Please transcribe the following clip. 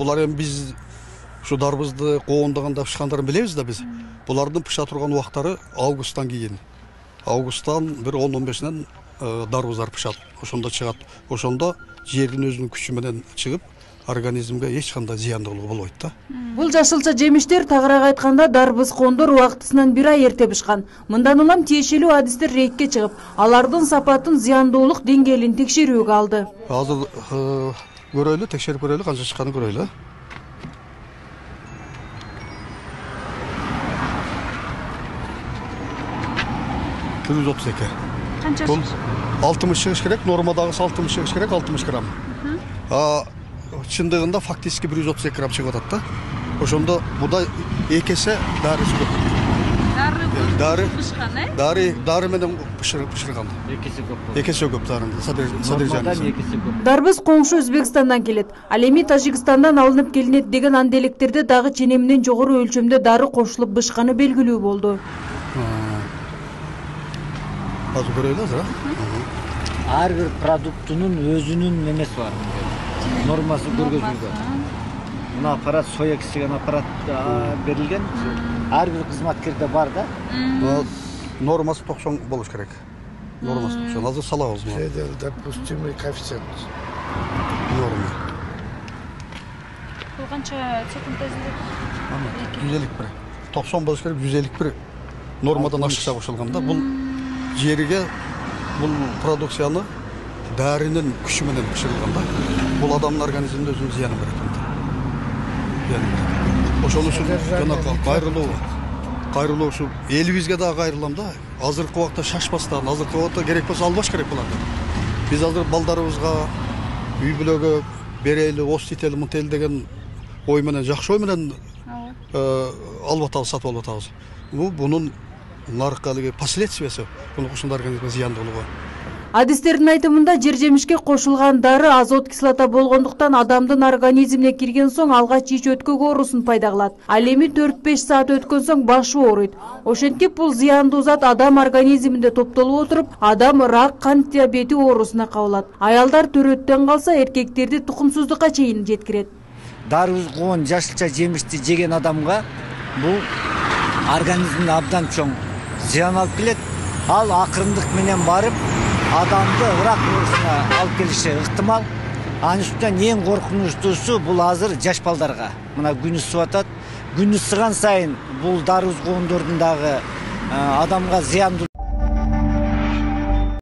Булар эми биз ушу дарбызды коондаганда пышкандарын билебиз да биз. Булардын пыша турган убактары августтан кийин. Августтан бир 10-15-нен дарбыздар пышат. Ошондо чыгат. Ошондо жердин өзүнүн күчү менен чыгып, организмге эч кандай зыяндуулугу болбойт да. Бул жашылча жемиштер тагыраак айтканда дарбыз кондор убактысынан 1 ай эрте бышкан. Мындан улам тиешелүү адистер рейдке чыгып, алардын сапатын, зыяндуулук деңгээлин текшерүүгө алды. Азыр көрөйлү, текшерип көрөйлү, канча чыкканын көрөйлү. 132. Канча? Бул 60 чыгыш керек, нормадагысы 60 чыгыш керек, 60 грамм. Чындыгында фактически 132 грамм чыгып атат да. Ошондо буда экесе дарысы көп. Дары менен пышырган. Экесе көп дарынын содержаниясы. Дарбыз коңшу Өзбекстандан келет. Ал эми Тажикстандан алынып келинет деген анделектерде дагы ченеминен жогору өлчөмдө дары кошулуп бышканы белгилүү болду. Азыр көрөйлү азыр. Ар бир продуктунун өзүнүн немеси бар. Нормасы көргөзүлгөн. Мына аппарат соя кисеген аппарат берилген. Ар бир кызматкерде бар да. Нормасы 90 болуш керек. Нормасы 90. Азыр салабыз мына. Допустимый коэффициент. Норма. Бул канча секунд изилет? 151. 90 болуш керек, 151 нормадан ашыкча кошулганда бул жерге бул продукцияны дарынын күчү менен пышырылганда бул адамдын организмине өзүнүн зыянын берет. Ошон үчүн жана кайрылуу ушу элибизге дагы кайрылам да. Азыркы убакта шашпастан, азыркы убакта керек болсо албаш керек болот. Биз азыр балдарыбызга үй бүлөгө берели, оститель, мутел деген ой менен, жакшы ой менен алып атабыз, сатып алып атабыз. Бунун наркалыгы последствиясы, бунун ушундай организмге зыяндуулугу. Адистердин айтымында жер жемишке кошулган дары азот кислота болгондуктан адамдын организмине кирген соң алгач ич өткөгө оорусун пайда кылат. Ал эми 4-5 саат өткөн соң башы ооруйт. Ошентип бул зыяндуу зат адам организминде топтолуп отуруп, адам рак, кант диабети оорусуна кабылат. Аялдар төрөттөн калса, эркектерди тукумсуздукка чейин жеткирет. Дарбыз коон жашылча жемишти жеген адамга бул организмине абдан чоң зыян алып келет. Ал акырындык менен барып адамды ырак оорусуна алып келиши ыктымал. Анын үстүнөн эң коркунучтуусу бул азыр жаш балдарга. Мына күн ысып атат. Күн ысыган сайын бул дарбыз коондордун дагы адамга зыяндуу